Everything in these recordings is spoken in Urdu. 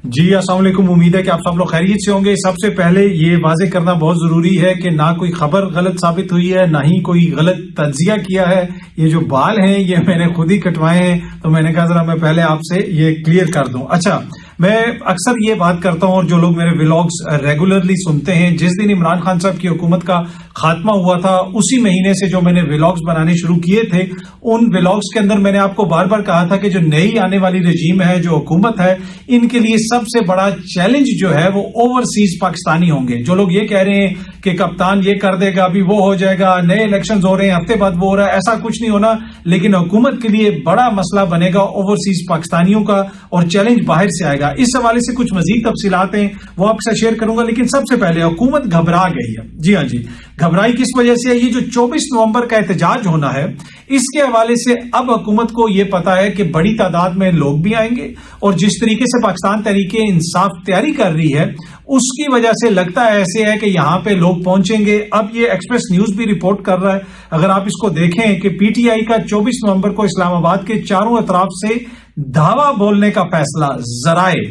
جی السلام علیکم، امید ہے کہ آپ سب لوگ خیریت سے ہوں گے۔ سب سے پہلے یہ واضح کرنا بہت ضروری ہے کہ نہ کوئی خبر غلط ثابت ہوئی ہے، نہ ہی کوئی غلط تجزیہ کیا ہے۔ یہ جو بال ہیں یہ میں نے خود ہی کٹوائے ہیں، تو میں نے کہا ذرا میں پہلے آپ سے یہ کلیئر کر دوں۔ اچھا، میں اکثر یہ بات کرتا ہوں اور جو لوگ میرے ولاگز ریگولرلی سنتے ہیں، جس دن عمران خان صاحب کی حکومت کا خاتمہ ہوا تھا اسی مہینے سے جو میں نے ولاگز بنانے شروع کیے تھے، ان ولاگز کے اندر میں نے آپ کو بار بار کہا تھا کہ جو نئی آنے والی رجیم ہے، جو حکومت ہے، ان کے لیے سب سے بڑا چیلنج جو ہے وہ اوورسیز پاکستانی ہوں گے۔ جو لوگ یہ کہہ رہے ہیں کہ کپتان یہ کر دے گا، ابھی وہ ہو جائے گا، نئے الیکشنز ہو رہے ہیں، ہفتے بعد وہ ہو رہا ہے، ایسا کچھ نہیں ہونا۔ لیکن حکومت کے لیے بڑا مسئلہ بنے گا اوورسیز پاکستانیوں کا، اور چیلنج باہر سے آئے گا۔ اس حوالے سے کچھ مزید تفصیلات ہیں، وہ آپ سے شیئر کروں گا، لیکن سب سے پہلے حکومت گھبرا گئی ہے۔ جی ہاں جی، گھبرائی کس وجہ سے ہے؟ یہ جو 24 نومبر کا احتجاج ہونا ہے، اس کے حوالے سے اب حکومت کو یہ پتا ہے کہ بڑی تعداد میں لوگ بھی آئیں گے، اور جس طریقے سے پاکستان تحریک انصاف تیاری کر رہی ہے اس کی وجہ سے لگتا ہے ایسے ہے کہ یہاں پہ لوگ پہنچیں گے۔ اب یہ ایکسپریس نیوز بھی رپورٹ کر رہا ہے، اگر آپ اس کو دیکھیں کہ پی ٹی آئی کا 24 نومبر کو اسلام آباد کے چاروں اطراف سے دھاوا بولنے کا فیصلہ۔ ذرائع،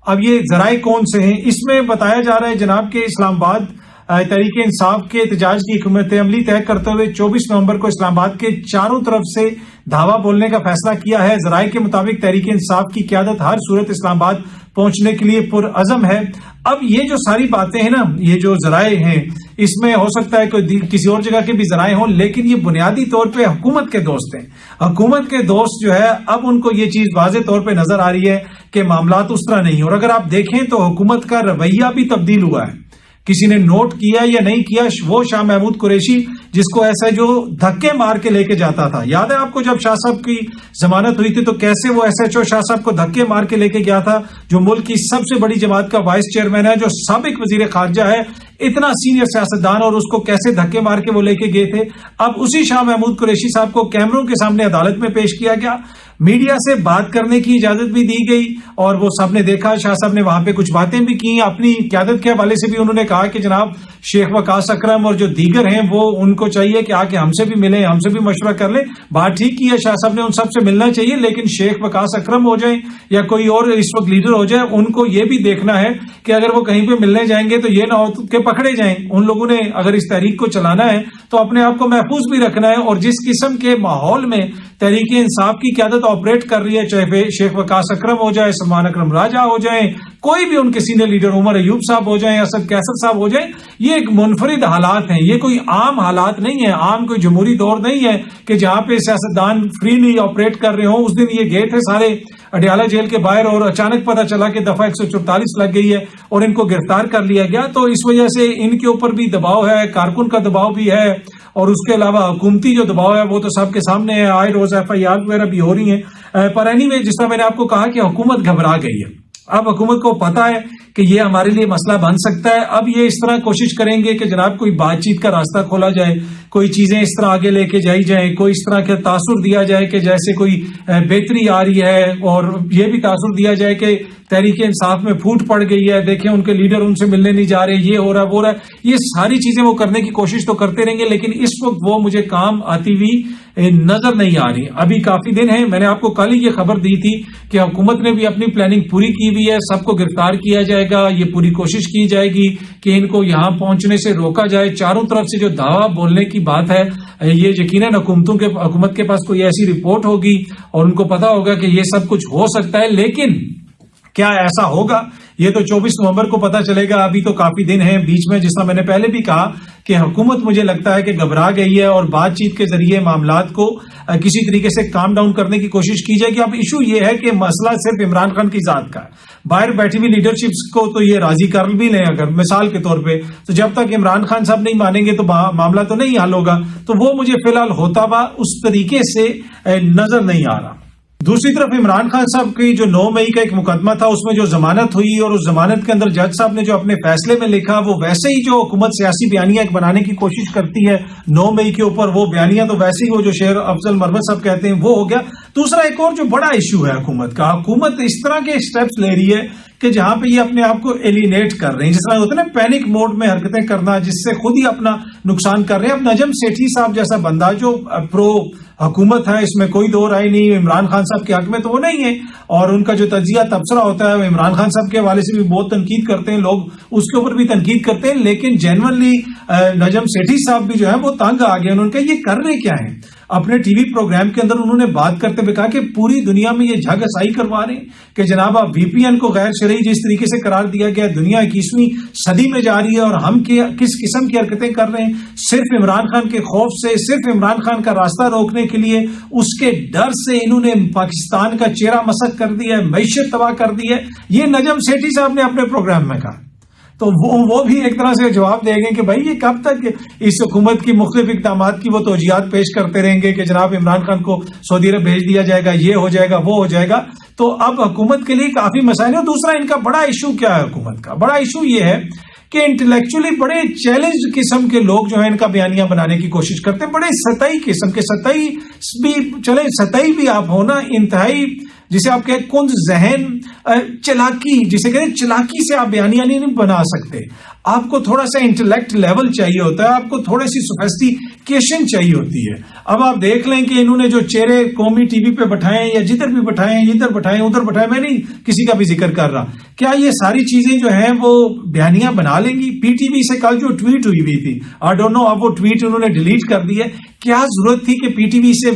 اب یہ ذرائع کون سے ہیں؟ اس میں بتایا جا رہا ہے جناب کہ اسلام آباد تحریک انصاف کے احتجاج کی حکمت عملی طے کرتے ہوئے 24 نومبر کو اسلام آباد کے چاروں طرف سے دھاوا بولنے کا فیصلہ کیا ہے۔ ذرائع کے مطابق تحریک انصاف کی قیادت ہر صورت اسلام آباد پہنچنے کے لیے پرعزم ہے۔ اب یہ جو ساری باتیں ہیں نا، یہ جو ذرائع ہیں، اس میں ہو سکتا ہے کہ کسی اور جگہ کے بھی ذرائع ہوں، لیکن یہ بنیادی طور پہ حکومت کے دوست ہیں۔ حکومت کے دوست جو ہے، اب ان کو یہ چیز واضح طور پہ نظر آ رہی ہے کہ معاملات اس طرح نہیں۔ اور اگر آپ دیکھیں تو حکومت کا رویہ بھی تبدیل ہوا ہے۔ کسی نے نوٹ کیا یا نہیں کیا، وہ شاہ محمود قریشی جس کو ایسا جو دھکے مار کے لے کے جاتا تھا، یاد ہے آپ کو جب شاہ صاحب کی ضمانت ہوئی تھی تو کیسے وہ ایس ایچ او شاہ صاحب کو دھکے مار کے لے کے گیا تھا، جو ملک کی سب سے بڑی جماعت کا وائس چیئرمین ہے، جو سابق وزیر خارجہ ہے، اتنا سینئر سیاستدان، اور اس کو کیسے دھکے مار کے وہ لے کے گئے تھے۔ اب اسی شاہ محمود قریشی صاحب کو کیمروں کے سامنے عدالت میں پیش کیا گیا، میڈیا سے بات کرنے کی اجازت بھی دی گئی، اور وہ سب نے دیکھا، شاہ صاحب نے وہاں پہ کچھ باتیں بھی کی۔ اپنی قیادت کے حوالے سے بھی انہوں نے کہا کہ جناب شیخ وقاص اکرم اور جو دیگر ہیں وہ ان کو چاہیے کہ آ کے ہم سے بھی ملیں، ہم سے بھی مشورہ کر لیں۔ بات ٹھیک کی ہے، شاہ صاحب نے ان سب سے ملنا چاہیے، لیکن شیخ وقاص اکرم ہو جائیں یا کوئی اور اس وقت لیڈر ہو جائے، ان کو یہ بھی دیکھنا ہے کہ اگر وہ کہیں پہ ملنے جائیں گے تو یہ نہ ہو کہ پکڑے جائیں۔ ان لوگوں نے اگر اس تحریک کو چلانا ہے تو اپنے آپ کو محفوظ بھی رکھنا ہے، اور جس قسم کے ماحول میں تحریک انصاف کی قیادت آپریٹ کر رہی ہے، چاہے شیخ وقاص اکرم ہو جائے، سلمان اکرم راجہ ہو جائیں، کوئی بھی ان کے سینئر لیڈر عمر ایوب صاحب ہو جائیں، اسد کیسر صاحب ہو جائیں، یہ ایک منفرد حالات ہیں، یہ کوئی عام حالات نہیں ہے، عام کوئی جمہوری دور نہیں ہے کہ جہاں پہ سیاستدان فریلی آپریٹ کر رہے ہوں۔ اس دن یہ گئے تھے سارے اڈیالہ جیل کے باہر، اور اچانک پتہ چلا کہ دفعہ 144 لگ گئی ہے اور ان کو گرفتار کر لیا گیا، تو اس وجہ سے ان کے اوپر بھی دباؤ ہے، کارکن کا دباؤ بھی ہے، اور اس کے علاوہ حکومتی جو دباؤ ہے وہ تو سب کے سامنے ہے، آئے روز ایف آئی آر وغیرہ بھی ہو رہی ہیں۔ پر اینی وے، جس طرح میں نے آپ کو کہا کہ حکومت گھبرا گئی ہے۔ اب حکومت کو پتا ہے کہ یہ ہمارے لیے مسئلہ بن سکتا ہے۔ اب یہ اس طرح کوشش کریں گے کہ جناب کوئی بات چیت کا راستہ کھولا جائے، کوئی چیزیں اس طرح آگے لے کے جائی جائیں، کوئی اس طرح کا تاثر دیا جائے کہ جیسے کوئی بہتری آ رہی ہے، اور یہ بھی تاثر دیا جائے کہ تحریک انصاف میں پھوٹ پڑ گئی ہے، دیکھیں ان کے لیڈر ان سے ملنے نہیں جا رہے، یہ ہو رہا ہے وہ ہو رہا ہے۔ یہ ساری چیزیں وہ کرنے کی کوشش تو کرتے رہیں گے، لیکن اس وقت وہ مجھے کام آتی ہوئی نظر نہیں آ رہی۔ ابھی کافی دن ہیں، میں نے آپ کو کل ہی یہ خبر دی تھی کہ حکومت نے بھی اپنی پلاننگ پوری کی ہوئی ہے، سب کو گرفتار کیا جائے گا، یہ پوری کوشش کی جائے گی کہ ان کو یہاں پہنچنے سے روکا جائے۔ چاروں طرف سے جو دعویٰ بولنے کی بات ہے، یہ یقیناً حکومت کے پاس کوئی ایسی رپورٹ ہوگی اور ان کو پتا ہوگا کہ یہ سب کچھ ہو سکتا ہے، لیکن کیا ایسا ہوگا یہ تو 24 نومبر کو پتا چلے گا۔ ابھی تو کافی دن ہیں بیچ میں، جس طرح میں نے پہلے بھی کہا کہ حکومت مجھے لگتا ہے کہ گھبرا گئی ہے، اور بات چیت کے ذریعے معاملات کو کسی طریقے سے کام ڈاؤن کرنے کی کوشش کی جائے گی۔ اب ایشو یہ ہے کہ مسئلہ صرف عمران خان کی ذات کا ہے، باہر بیٹھی ہوئی لیڈرشپس کو تو یہ راضی کر بھی لیں اگر مثال کے طور پہ، تو جب تک عمران خان صاحب نہیں مانیں گے تو معاملہ تو نہیں حل ہوگا۔ تو وہ مجھے فی الحال ہوتا ہوا اس طریقے سے نظر نہیں آ رہا۔ دوسری طرف عمران خان صاحب کی جو 9 مئی کا ایک مقدمہ تھا، اس میں جو ضمانت ہوئی، اور اس ضمانت کے اندر جج صاحب نے جو اپنے فیصلے میں لکھا، وہ ویسے ہی جو حکومت سیاسی بیانیہ ایک بنانے کی کوشش کرتی ہے 9 مئی کے اوپر، وہ بیانیہ تو ویسے ہی وہ جو شیر افضل مرمت صاحب کہتے ہیں وہ ہو گیا۔ دوسرا ایک اور جو بڑا ایشو ہے حکومت کا، حکومت اس طرح کے سٹیپس لے رہی ہے کہ جہاں پہ یہ اپنے آپ کو ایلینیٹ کر رہے ہیں، جس طرح ہوتا ہے نا پینک موڈ میں حرکتیں کرنا، جس سے خود ہی اپنا نقصان کر رہے ہیں. اب نجم سیٹھی صاحب جیسا بندہ جو پرو حکومت ہے، اس میں کوئی دو رائے نہیں، عمران خان صاحب کے حق میں تو وہ نہیں ہے، اور ان کا جو تجزیہ تبصرہ ہوتا ہے وہ عمران خان صاحب کے حوالے سے بھی بہت تنقید کرتے ہیں لوگ، اس کے اوپر بھی تنقید کرتے ہیں، لیکن جینورلی نجم سیٹھی صاحب بھی جو ہے وہ تنگ آ گئے. انہوں نے کہا یہ کر رہے کیا ہیں؟ اپنے ٹی وی پروگرام کے اندر انہوں نے بات کرتے ہوئے کہا کہ پوری دنیا میں یہ جھگ ہسائی کروا رہے ہیں کہ جناب آپ وی پی این کو غیر شرعی جس طریقے سے قرار دیا گیا، دنیا 21ویں صدی میں جا رہی ہے، اور ہم کس قسم کی حرکتیں کر رہے ہیں صرف عمران خان کے خوف سے، صرف عمران خان کا راستہ روکنے کے لیے، اس کے ڈر سے انہوں نے پاکستان کا چہرہ مسخ کر دیا ہے، معیشت تباہ کر دی ہے. یہ نجم سیٹھی صاحب نے اپنے پروگرام میں کہا. تو وہ بھی ایک طرح سے جواب دیں گے کہ بھائی یہ کب تک اس حکومت کی مختلف اقدامات کی وہ توجیہات پیش کرتے رہیں گے کہ جناب عمران خان کو سعودی عرب بھیج دیا جائے گا، یہ ہو جائے گا، وہ ہو جائے گا. تو اب حکومت کے لیے کافی مسائل ہیں. دوسرا ان کا بڑا ایشو کیا ہے؟ حکومت کا بڑا ایشو یہ ہے کہ انٹلیکچولی بڑے چیلنج قسم کے لوگ جو ہیں ان کا بیانیہ بنانے کی کوشش کرتے ہیں، بڑے سطحی قسم کے، سطحی بھی چلے، سطحی بھی آپ ہونا، انتہائی جسے آپ کہیں کند ذہن، چلاکی، جسے کہتے ہیں چلاکی سے آپ بیانیہ نہیں بنا سکتے. آپ کو تھوڑا سا انٹلیکٹ لیول چاہیے ہوتا ہے، آپ کو تھوڑی سی سوفیسٹیکیشن چاہیے ہوتی ہے. اب آپ دیکھ لیں کہ انہوں نے جو چہرے قومی ٹی وی پہ بٹھائے ہیں یا جدھر بھی بٹھائے ہیں، ادھر بٹھائے ادھر بٹھائے، میں نہیں کسی کا بھی ذکر کر رہا، کیا یہ ساری چیزیں جو ہیں وہ بیانیہ بنا لیں گی؟ پی ٹی وی سے کل جو ٹویٹ ہوئی تھی، آئی ڈونٹ نو، اب وہ ٹویٹ انہوں نے ڈیلیٹ کر دی ہے. کیا ضرورت تھی کہ پی ٹی وی سے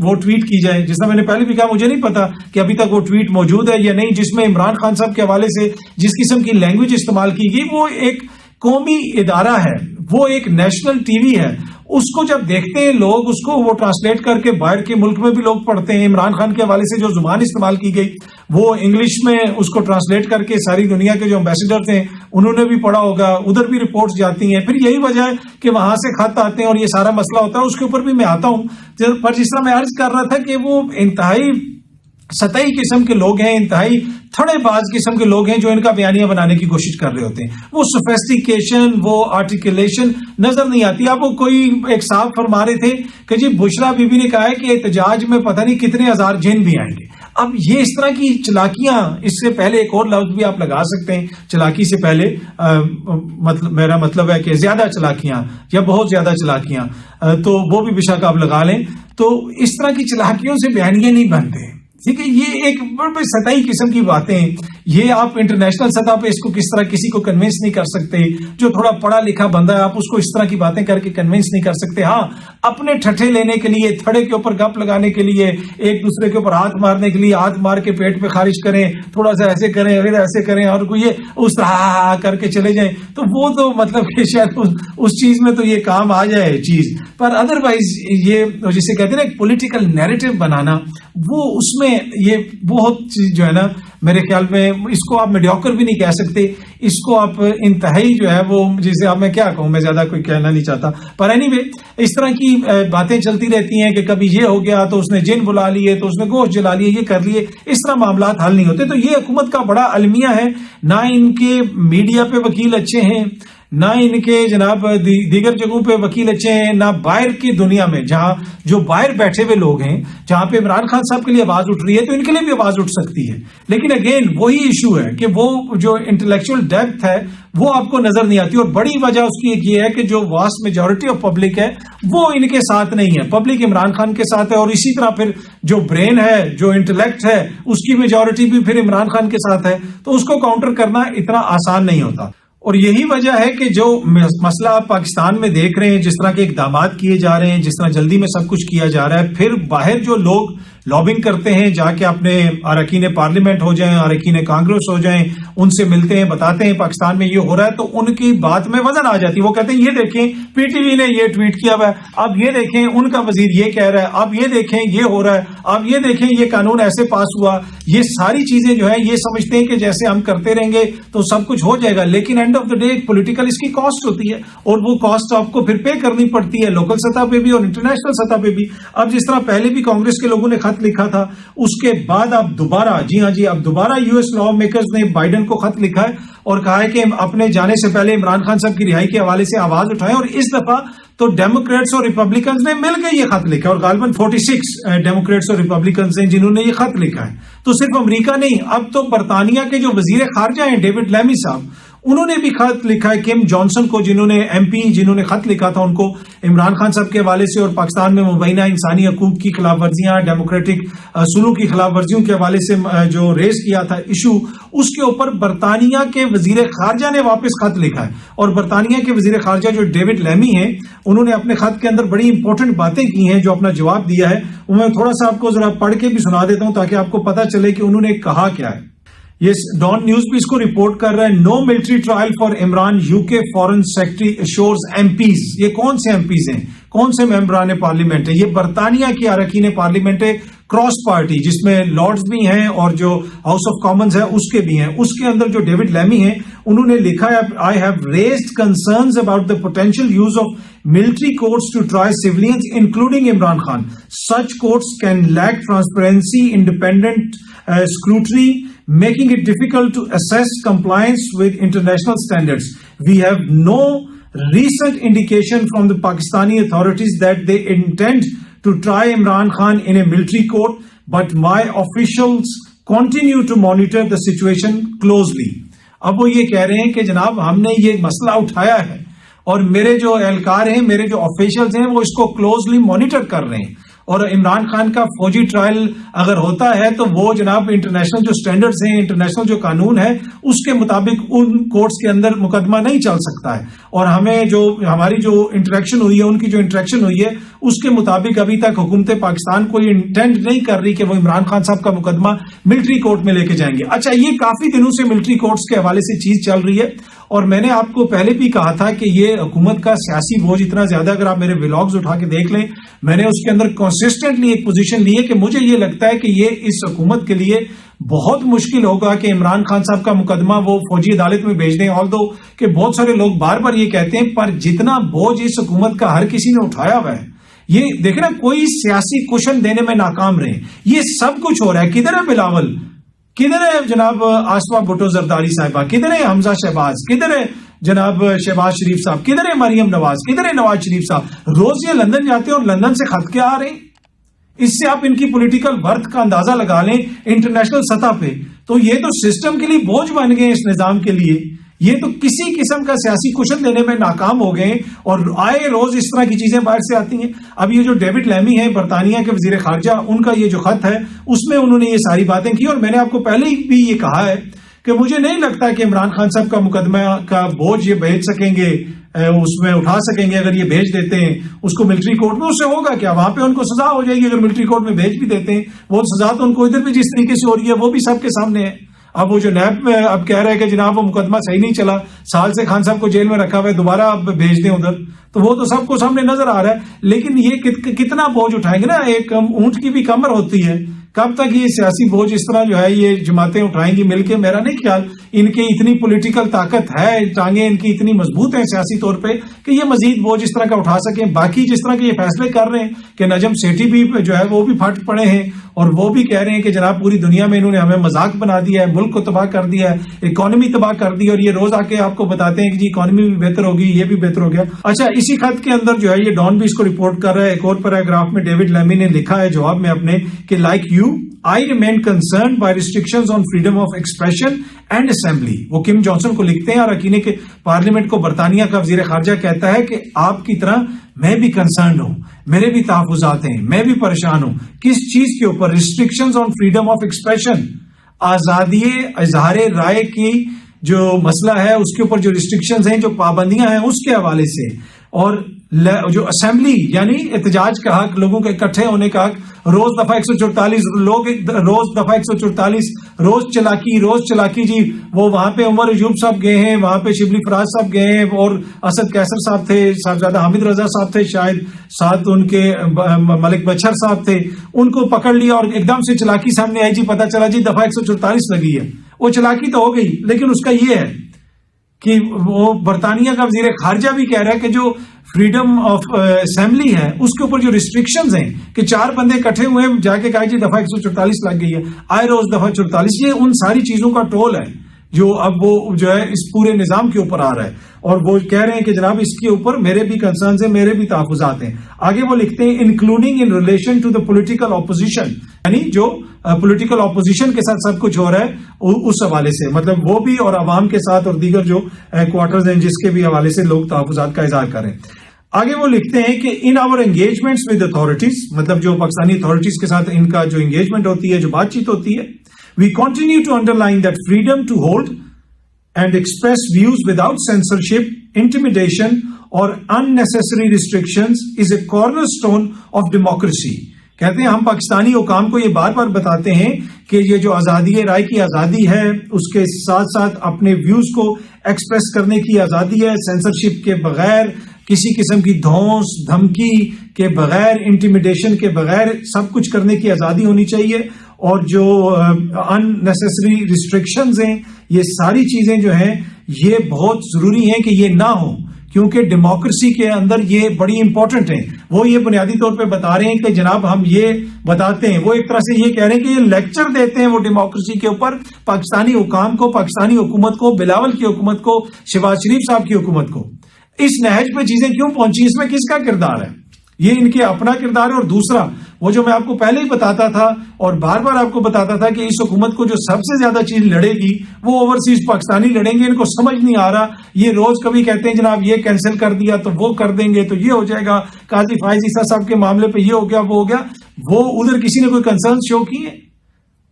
وہ ٹویٹ کی جائے؟ جس طرح میں نے پہلے بھی کہا، مجھے نہیں پتا کہ ابھی تک وہ ٹویٹ موجود ہے یا نہیں، جس میں عمران خان صاحب کے حوالے سے جس قسم کی لینگویج استعمال کی گئی. وہ ایک قومی ادارہ ہے، وہ ایک نیشنل ٹی وی ہے، اس کو جب دیکھتے ہیں لوگ، اس کو وہ ٹرانسلیٹ کر کے باہر کے ملک میں بھی لوگ پڑھتے ہیں. عمران خان کے حوالے سے جو زبان استعمال کی گئی وہ انگلش میں اس کو ٹرانسلیٹ کر کے ساری دنیا کے جو امبیسڈر تھے انہوں نے بھی پڑھا ہوگا، ادھر بھی رپورٹس جاتی ہیں. پھر یہی وجہ ہے کہ وہاں سے خط آتے ہیں اور یہ سارا مسئلہ ہوتا ہے. اس کے اوپر بھی میں آتا ہوں، پر جس طرح میں عرض کر رہا تھا کہ وہ انتہائی سطحی قسم کے لوگ ہیں، انتہائی تھڑے باز قسم کے لوگ ہیں جو ان کا بیانیہ بنانے کی کوشش کر رہے ہوتے ہیں. وہ سوفیسٹیکیشن، وہ آرٹیکولیشن نظر نہیں آتی. اب وہ کوئی ایک صاحب فرما رہے تھے کہ جی بشرا بی بی نے کہا ہے کہ احتجاج میں پتہ نہیں کتنے ہزار جن بھی آئیں گے. اب یہ اس طرح کی چلاکیاں، اس سے پہلے ایک اور لفظ بھی آپ لگا سکتے ہیں چلاکی سے پہلے، میرا مطلب ہے کہ زیادہ چلاکیاں یا بہت زیادہ چلاکیاں، تو وہ بھی بے شک آپ لگا لیں. تو اس طرح کی چلاکیوں سے بیانیے نہیں بنتے. ٹھیک ہے، یہ ایک بڑی سطحی قسم کی باتیں، یہ آپ انٹرنیشنل سطح پہ اس کو کس طرح کسی کو کنونس نہیں کر سکتے. جو تھوڑا پڑھا لکھا بندہ ہے آپ اس کو اس طرح کی باتیں کر کے کنونس نہیں کر سکتے. ہاں، اپنے ٹھٹھے لینے کے لیے، تھڑے کے اوپر گپ لگانے کے لیے، ایک دوسرے کے اوپر ہاتھ مارنے کے لیے ہاتھ مار کے پیٹ پہ خارج کریں، تھوڑا سا ایسے کریں پھر ایسے کریں اور کوئی یہ اس طرح کر کے چلے جائیں، تو وہ تو مطلب کہ شاید اس چیز میں تو یہ کام آ جائے چیز. پر ادروائز یہ جسے کہتے ہیں نا ایک پولیٹیکل نیریٹو بنانا، وہ اس میں یہ بہت جو ہے نا میرے خیال میں اس کو آپ میڈیوکر بھی نہیں کہہ سکتے، اس کو آپ انتہائی جو ہے وہ جسے آپ میں کیا کہوں، میں زیادہ کوئی کہنا نہیں چاہتا. پر اینی وے اس طرح کی باتیں چلتی رہتی ہیں کہ کبھی یہ ہو گیا تو اس نے جن بلا لیے تو اس نے گوشت جلا لیے، یہ کر لیے، اس طرح معاملات حل نہیں ہوتے. تو یہ حکومت کا بڑا المیہ ہے. نہ ان کے میڈیا پہ وکیل اچھے ہیں، نہ ان کے جناب دیگر جگہوں پہ وکیل اچھے ہیں، نہ باہر کی دنیا میں جہاں جو باہر بیٹھے ہوئے لوگ ہیں، جہاں پہ عمران خان صاحب کے لیے آواز اٹھ رہی ہے تو ان کے لیے بھی آواز اٹھ سکتی ہے. لیکن اگین وہی ایشو ہے کہ وہ جو انٹلیکچوئل ڈیپتھ ہے وہ آپ کو نظر نہیں آتی. اور بڑی وجہ اس کی ایک یہ ہے کہ جو واسٹ میجورٹی آف پبلک ہے وہ ان کے ساتھ نہیں ہے. پبلک عمران خان کے ساتھ ہے، اور اسی طرح پھر جو برین ہے، جو انٹلیکٹ ہے، اس کی میجورٹی بھی پھر عمران خان کے ساتھ ہے. تو اس کو کاؤنٹر کرنا اتنا آسان نہیں ہوتا. اور یہی وجہ ہے کہ جو مسئلہ آپ پاکستان میں دیکھ رہے ہیں، جس طرح کے اقدامات کیے جا رہے ہیں، جس طرح جلدی میں سب کچھ کیا جا رہا ہے، پھر باہر جو لوگ لابنگ کرتے ہیں، جا کے اپنے اراکین پارلیمنٹ ہو جائیں، اراکین کانگریس ہو جائیں، ان سے ملتے ہیں، بتاتے ہیں پاکستان میں یہ ہو رہا ہے، تو ان کی بات میں وزن آ جاتی ہے. وہ کہتے ہیں یہ دیکھیں پی ٹی وی نے یہ ٹویٹ کیا ہوا ہے، اب یہ دیکھیں ان کا وزیر یہ کہہ رہا ہے، اب یہ دیکھیں یہ ہو رہا ہے، اب یہ دیکھیں یہ قانون ایسے پاس ہوا. یہ ساری چیزیں جو ہیں یہ سمجھتے ہیں کہ جیسے ہم کرتے رہیں گے تو سب کچھ ہو جائے گا. لیکن end of the day political اس کی کاسٹ ہوتی ہے، اور وہ کاسٹ آپ کو پھر پے کرنی پڑتی ہے، لوکل سطح پہ بھی اور انٹرنیشنل سطح پہ بھی. اب جس طرح پہلے بھی کانگریس کے لوگوں نے خط لکھا تھا، اس کے بعد اب دوبارہ اب دوبارہ یو ایس لا میکرز نے بائیڈن کو خط لکھا ہے اور کہا ہے کہ اپنے جانے سے پہلے عمران خان صاحب کی رہائی کے حوالے سے آواز اٹھائیں. اور اس دفعہ تو ڈیموکریٹس اور ریپبلکنز نے مل کے یہ خط لکھا اور غالباً 46 ڈیموکریٹس اور ریپبلکنز ہیں جنہوں نے یہ خط لکھا ہے. تو صرف امریکہ نہیں، اب تو برطانیہ کے جو وزیر خارجہ ہیں ڈیوڈ لیمی صاحب، انہوں نے بھی خط لکھا ہے کم جانسن کو، جنہوں نے ایم پی جنہوں نے خط لکھا تھا ان کو عمران خان صاحب کے حوالے سے اور پاکستان میں مبینہ انسانی حقوق کی خلاف ورزیاں، ڈیموکریٹک سلوک کی خلاف ورزیوں کے حوالے سے جو ریز کیا تھا ایشو، اس کے اوپر برطانیہ کے وزیر خارجہ نے واپس خط لکھا ہے. اور برطانیہ کے وزیر خارجہ جو ڈیوڈ لیمی ہیں، انہوں نے اپنے خط کے اندر بڑی امپورٹنٹ باتیں کی ہیں جو اپنا جواب دیا ہے. میں تھوڑا سا آپ کو ذرا پڑھ کے بھی سنا دیتا ہوں تاکہ آپ کو پتہ چلے کہ انہوں نے کہا کیا ہے. یہ ڈان نیوز بھی اس کو رپورٹ کر رہا ہے. No military trial for Imran, U K foreign secretary assures M Ps. یہ کون سے ایم پیز ہیں، کون سے ممبران پارلیمنٹ ہیں؟ یہ برطانیہ کی اراکین پارلیمنٹ ہے، کراس پارٹی، جس میں لارڈز بھی ہیں اور جو ہاؤس آف کامنز ہے اس کے بھی ہیں. اس کے اندر جو ڈیوڈ لیمی ہیں انہوں نے لکھا ہے I have raised concerns about the potential use of military courts to try civilians including Imran Khan. Such courts can lack transparency, independent scrutiny, making it difficult to assess compliance with international standards. We have no recent indication from the Pakistani authorities that they intend to try Imran Khan in a military court, but my officials continue to monitor the situation closely. اب وہ یہ کہہ رہے ہیں کہ جناب ہم نے یہ مسئلہ اٹھایا ہے اور میرے جو اہلکار ہیں، میرے جو آفیشلز ہیں، وہ اس کو کلوزلی مانیٹر کر رہے ہیں. اور عمران خان کا فوجی ٹرائل اگر ہوتا ہے تو وہ جناب انٹرنیشنل جو سٹینڈرڈز ہیں، انٹرنیشنل جو قانون ہے، اس کے مطابق ان کورٹس کے اندر مقدمہ نہیں چل سکتا ہے. اور ہمیں جو ہماری جو انٹریکشن ہوئی ہے، ان کی جو انٹریکشن ہوئی ہے، اس کے مطابق ابھی تک حکومت پاکستان کو یہ انٹینڈ نہیں کر رہی کہ وہ عمران خان صاحب کا مقدمہ ملٹری کورٹ میں لے کے جائیں گے. اچھا، یہ کافی دنوں سے ملٹری کورٹس کے حوالے سے چیز چل رہی ہے اور میں نے آپ کو پہلے بھی کہا تھا کہ یہ حکومت کا سیاسی بوجھ اتنا زیادہ، اگر آپ میرے ولاگز اٹھا کے دیکھ لیں، میں نے اس کے اندر کنسسٹنٹلی ایک پوزیشن لی ہے کہ مجھے یہ لگتا ہے کہ یہ اس حکومت کے لیے بہت مشکل ہوگا کہ عمران خان صاحب کا مقدمہ وہ فوجی عدالت میں بھیج دیں. آل دو کہ بہت سارے لوگ بار بار یہ کہتے ہیں، پر جتنا بوجھ اس حکومت کا ہر کسی نے اٹھایا ہوا ہے، یہ دیکھیں نا، کوئی سیاسی کوشن دینے میں ناکام رہے. یہ سب کچھ ہو رہا ہے. کدھر ہے بلاول، کدھر ہے جناب آصفہ بھٹو زرداری صاحبہ، کدھر ہے حمزہ شہباز، کدھر ہے جناب شہباز شریف صاحب، کدھر ہے مریم نواز، کدھر ہے نواز شریف صاحب؟ روز یہ لندن جاتے ہیں اور لندن سے خط کیا آ رہے ہیں. اس سے آپ ان کی پولیٹیکل ورتھ کا اندازہ لگا لیں انٹرنیشنل سطح پہ. تو یہ تو سسٹم کے لیے بوجھ بن گئے اس نظام کے لیے. یہ تو کسی قسم کا سیاسی کوشن دینے میں ناکام ہو گئے اور آئے روز اس طرح کی چیزیں باہر سے آتی ہیں. اب یہ جو ڈیوڈ لیمی ہیں برطانیہ کے وزیر خارجہ، ان کا یہ جو خط ہے اس میں انہوں نے یہ ساری باتیں کی. اور میں نے آپ کو پہلے ہی بھی یہ کہا ہے کہ مجھے نہیں لگتا کہ عمران خان صاحب کا مقدمہ کا بوجھ یہ بھیج سکیں گے، اس میں اٹھا سکیں گے. اگر یہ بھیج دیتے ہیں اس کو ملٹری کورٹ میں، اس سے ہوگا کیا؟ وہاں پہ ان کو سزا ہو جائے گی. اگر ملٹری کورٹ میں بھیج بھی دیتے ہیں، وہ سزا تو ان کو ادھر بھی جس طریقے سے ہو رہی ہے وہ بھی سب کے سامنے ہے. اب وہ جو نیب میں اب کہہ رہے ہیں کہ جناب وہ مقدمہ صحیح نہیں چلا، سال سے خان صاحب کو جیل میں رکھا ہوا ہے، دوبارہ اب بھیج دیں ادھر، تو وہ تو سب کو سامنے نظر آ رہا ہے. لیکن یہ کتنا بوجھ اٹھائیں گے نا؟ ایک اونٹ کی بھی کمر ہوتی ہے. کب تک یہ سیاسی بوجھ اس طرح جو ہے یہ جماعتیں اٹھائیں گی مل کے؟ میرا نہیں خیال ان کی اتنی پولیٹیکل طاقت ہے، ٹانگیں ان کی اتنی مضبوط ہیں سیاسی طور پہ کہ یہ مزید بوجھ اس طرح کا اٹھا سکیں. باقی جس طرح کے یہ فیصلے کر رہے ہیں کہ نجم سیٹھی بھی جو ہے وہ بھی پھٹ پڑے ہیں اور وہ بھی کہہ رہے ہیں کہ جناب پوری دنیا میں انہوں نے ہمیں مذاق بنا دیا ہے، ملک کو تباہ کر دیا ہے، اکانومی تباہ کر دی. اور یہ روز آ کے آپ کو بتاتے ہیں کہ جی اکانومی بھی بہتر ہوگی، یہ بھی بہتر ہو گیا. اچھا، اسی خط کے اندر جو ہے یہ ڈان بھی اس کو رپورٹ کر رہا ہے. ایک اور پیراگراف میں ڈیوڈ لیمی نے لکھا ہے جواب میں اپنے کہ like you I remain concerned by restrictions on freedom of expression and assembly. وہ کم جانسن کو لکھتے ہیں اور اراکین کے پارلیمنٹ کو برطانیہ کا وزیر خارجہ کہتا ہے کہ آپ کی طرح میں بھی کنسرنڈ ہوں، میرے بھی تحفظات ہیں، میں بھی پریشان ہوں. کس چیز کے اوپر؟ Restrictions on freedom of expression, آزادی اظہار رائے کی جو مسئلہ ہے اس کے اوپر جو ریسٹرکشنز ہیں، جو پابندیاں ہیں اس کے حوالے سے. اور جو اسمبلی یعنی احتجاج کا حق، لوگوں کے اکٹھے ہونے کا حق، روز دفعہ 144 لوگ روز دفعہ 144 روز چلاکی جی. وہ وہاں پہ عمر ایوب صاحب گئے ہیں، وہاں پہ شبلی فراز صاحب گئے ہیں اور اسد کیسر صاحب تھے، صاحبزادہ حامد رضا صاحب تھے، شاید ساتھ ان کے ملک بچر صاحب تھے. ان کو پکڑ لیا اور ایک دم سے چلاکی سامنے آئی جی، پتا چلا جی دفعہ 144 لگی ہے. وہ چلاکی تو ہو گئی، لیکن اس کا یہ ہے کہ وہ برطانیہ کا وزیر خارجہ بھی کہہ رہا ہے کہ جو فریڈم آف اسمبلی ہے اس کے اوپر جو ریسٹرکشنز ہیں کہ 4 بندے اکٹھے ہوئے جا کے کہا جی دفعہ 144 لگ گئی ہے، آئے روز دفعہ 44. یہ ان ساری چیزوں کا ٹول ہے جو اب وہ جو ہے اس پورے نظام کے اوپر آ رہا ہے، اور وہ کہہ رہے ہیں کہ جناب اس کے اوپر میرے بھی کنسرنز ہیں، میرے بھی تحفظات ہیں. آگے وہ لکھتے ہیں including in relation to the political opposition, یعنی جو پولیٹیکل اپوزیشن کے ساتھ سب کچھ ہو رہا ہے اس حوالے سے، مطلب وہ بھی اور عوام کے ساتھ اور دیگر جو کوارٹرز ہیں جس کے بھی حوالے سے لوگ تحفظات کا اظہار کریں. آگے وہ لکھتے ہیں کہ ان آور انگیجمنٹس ود اتھارٹیز، مطلب جو پاکستانی اتھارٹیز کے ساتھ ان کا جو انگیجمنٹ ہوتی ہے، جو بات چیت ہوتی ہے، we continue to underline that freedom to hold and express views without censorship, intimidation اور unnecessary restrictions is a cornerstone of democracy. کہتے ہیں ہم پاکستانی حکام کو یہ بار بار بتاتے ہیں کہ یہ جو آزادی رائے کی آزادی ہے، اس کے ساتھ ساتھ اپنے ویوز کو ایکسپریس کرنے کی آزادی ہے، سینسرشپ کے بغیر، کسی قسم کی دھونس دھمکی کے بغیر، انٹیمیڈیشن کے بغیر سب کچھ کرنے کی آزادی ہونی چاہیے. اور جو unnecessary restrictions ہیں، یہ ساری چیزیں جو ہیں یہ بہت ضروری ہیں کہ یہ نہ ہوں، کیونکہ ڈیموکریسی کے اندر یہ بڑی امپورٹنٹ ہیں. وہ یہ بنیادی طور پہ بتا رہے ہیں کہ جناب ہم یہ بتاتے ہیں، وہ ایک طرح سے یہ کہہ رہے ہیں کہ یہ لیکچر دیتے ہیں وہ ڈیموکریسی کے اوپر پاکستانی حکام کو، پاکستانی حکومت کو، بلاول کی حکومت کو، شہباز شریف صاحب کی حکومت کو. اس نہج پہ چیزیں کیوں پہنچی؟ اس میں کس کا کردار ہے؟ یہ ان کے اپنا کردار ہے. اور دوسرا وہ جو میں آپ کو پہلے ہی بتاتا تھا اور بار بار آپ کو بتاتا تھا کہ اس حکومت کو جو سب سے زیادہ چیز لڑے گی وہ اوورسیز پاکستانی لڑیں گے. ان کو سمجھ نہیں آ رہا، یہ روز کبھی کہتے ہیں جناب یہ کینسل کر دیا تو وہ کر دیں گے تو یہ ہو جائے گا، قاضی فائز عیسیٰ صاحب کے معاملے پہ یہ ہو گیا، وہ ہو گیا. وہ ادھر کسی نے کوئی کنسرن شو کیے؟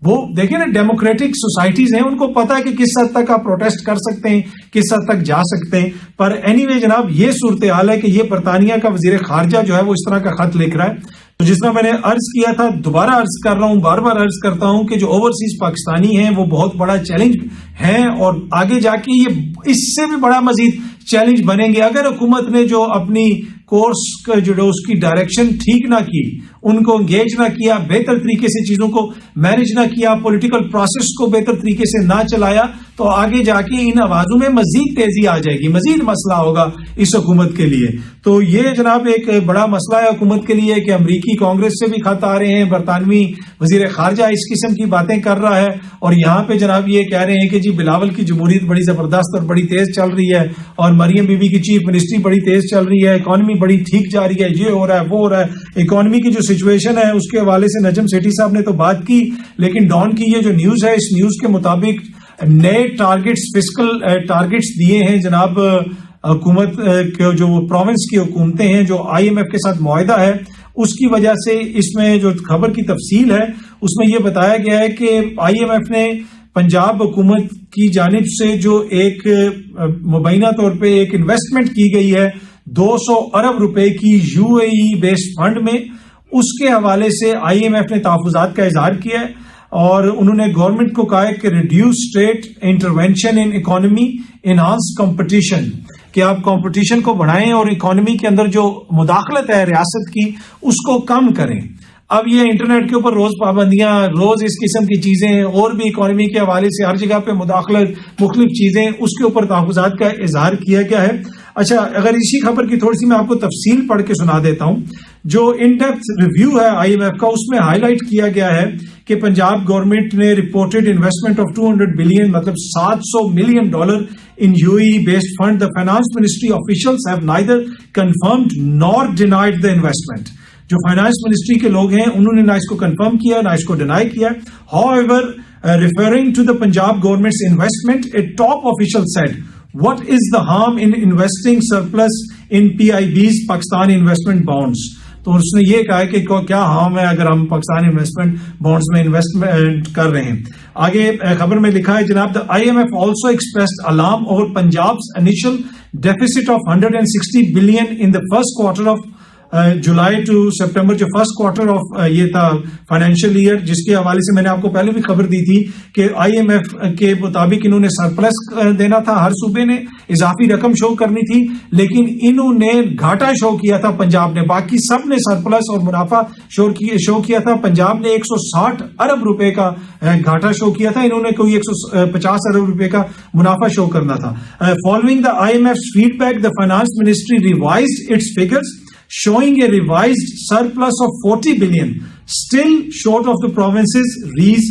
وہ دیکھیں نا، ڈیموکریٹک سوسائٹیز ہیں، ان کو پتا ہے کہ کس حد تک آپ پروٹیسٹ کر سکتے ہیں، کس حد تک جا سکتے ہیں. پر اینی وے جناب یہ صورتحال ہے کہ یہ برطانیہ کا وزیر خارجہ جو ہے وہ اس طرح کا خط لکھ رہا ہے. تو جس طرح میں نے عرض کیا تھا، دوبارہ عرض کر رہا ہوں، بار بار عرض کرتا ہوں کہ جو اوورسیز پاکستانی ہیں وہ بہت بڑا چیلنج ہیں، اور آگے جا کے یہ اس سے بھی بڑا مزید چیلنج بنیں گے اگر حکومت نے جو اپنی کورس جو اس کی ڈائریکشن ٹھیک نہ کی، ان کو انگیج نہ کیا، بہتر طریقے سے چیزوں کو مینج نہ کیا، پولیٹیکل پروسیس کو بہتر طریقے سے نہ چلایا، تو آگے جا کے ان آوازوں میں مزید تیزی آ جائے گی، مزید مسئلہ ہوگا اس حکومت کے لیے. تو یہ جناب ایک بڑا مسئلہ ہے حکومت کے لیے کہ امریکی کانگریس سے بھی خط آ رہے ہیں، برطانوی وزیر خارجہ اس قسم کی باتیں کر رہا ہے، اور یہاں پہ جناب یہ کہہ رہے ہیں کہ جی بلاول کی جمہوریت بڑی زبردست اور بڑی تیز چل رہی ہے، اور مریم بی بی کی چیف منسٹری بڑی تیز چل رہی ہے، اکانومی بڑی ٹھیک جا رہی ہے، یہ ہو رہا ہے وہ ہو رہا ہے. اکانومی کی جو سچویشن ہے اس کے حوالے سے نجم سیٹھی صاحب نے تو بات کی، لیکن ڈان کی یہ جو نیوز ہے، اس نیوز کے مطابق نئے ٹارگٹس، فسکل ٹارگٹس دیے ہیں جناب حکومت جو پروونس کی حکومتیں ہیں، جو آئی ایم ایف کے ساتھ معاہدہ ہے، اس کی وجہ سے اس میں جو خبر کی تفصیل ہے اس میں یہ بتایا گیا ہے کہ آئی ایم ایف نے پنجاب حکومت کی جانب سے جو ایک مبینہ طور پہ ایک انویسٹمنٹ کی گئی ہے 200 ارب روپے کی you a E based fund میں، اس کے حوالے سے آئی ایم ایف نے تحفظات کا اظہار کیا ہے، اور انہوں نے گورنمنٹ کو کہا ہے کہ ریڈیوس اسٹیٹ انٹرونشن ان اکانومی، انہانس کمپٹیشن، کہ آپ کمپٹیشن کو بڑھائیں اور اکانومی کے اندر جو مداخلت ہے ریاست کی اس کو کم کریں. اب یہ انٹرنیٹ کے اوپر روز پابندیاں، روز اس قسم کی چیزیں، اور بھی اکانومی کے حوالے سے ہر جگہ پہ مداخلت، مختلف چیزیں، اس کے اوپر تحفظات کا اظہار کیا گیا ہے. اچھا، اگر اسی خبر کی تھوڑی سی میں آپ کو تفصیل پڑھ کے سنا دیتا ہوں. جو ان ڈیپتھ ریویو ہے آئی ایم ایف کا، اس میں ہائی لائٹ کیا گیا ہے کہ پنجاب گورنمنٹ نے رپورٹڈ انویسٹمنٹ آف 200 بلین، مطلب $700 million in UAE based fund. The finance ministry officials have neither confirmed nor denied the investment. جو فائنانس منسٹری کے لوگ ہیں انہوں نے نہ اس کو کنفرم کیا نہ اس کو ڈینائی کیا. However, referring to the Punjab government's investment, a top official said, "What is the harm in investing surplus in PIBs, Pakistan investment bonds?" تو اس نے یہ کہا کہ کیا ہارم ہے اگر ہم پاکستان انویسٹمنٹ بانڈز میں انویسٹمنٹ کر رہے ہیں. آگے خبر میں لکھا ہے جناب، the IMF also expressed alarm over Punjab's initial deficit of 160 billion in the first quarter of July two September, جو فرسٹ کوارٹر آف یہ تھا فائنینشیل ایئر، جس کے حوالے سے میں نے آپ کو پہلے بھی خبر دی تھی کہ آئی ایم ایف کے مطابق انہوں نے سرپلس دینا تھا، ہر صوبے نے اضافی رقم شو کرنی تھی، لیکن انہوں نے گھاٹا شو کیا تھا پنجاب نے، باقی سب نے سرپلس اور منافع شو کیا تھا. پنجاب نے 160 ارب روپے کا گھاٹا شو کیا تھا، انہوں نے کوئی 150 ارب روپے کا منافع شو کرنا تھا. Following the I M F feedback, the finance ministry revised its figures showing a revised surplus of 40 billion, still short of the province's reach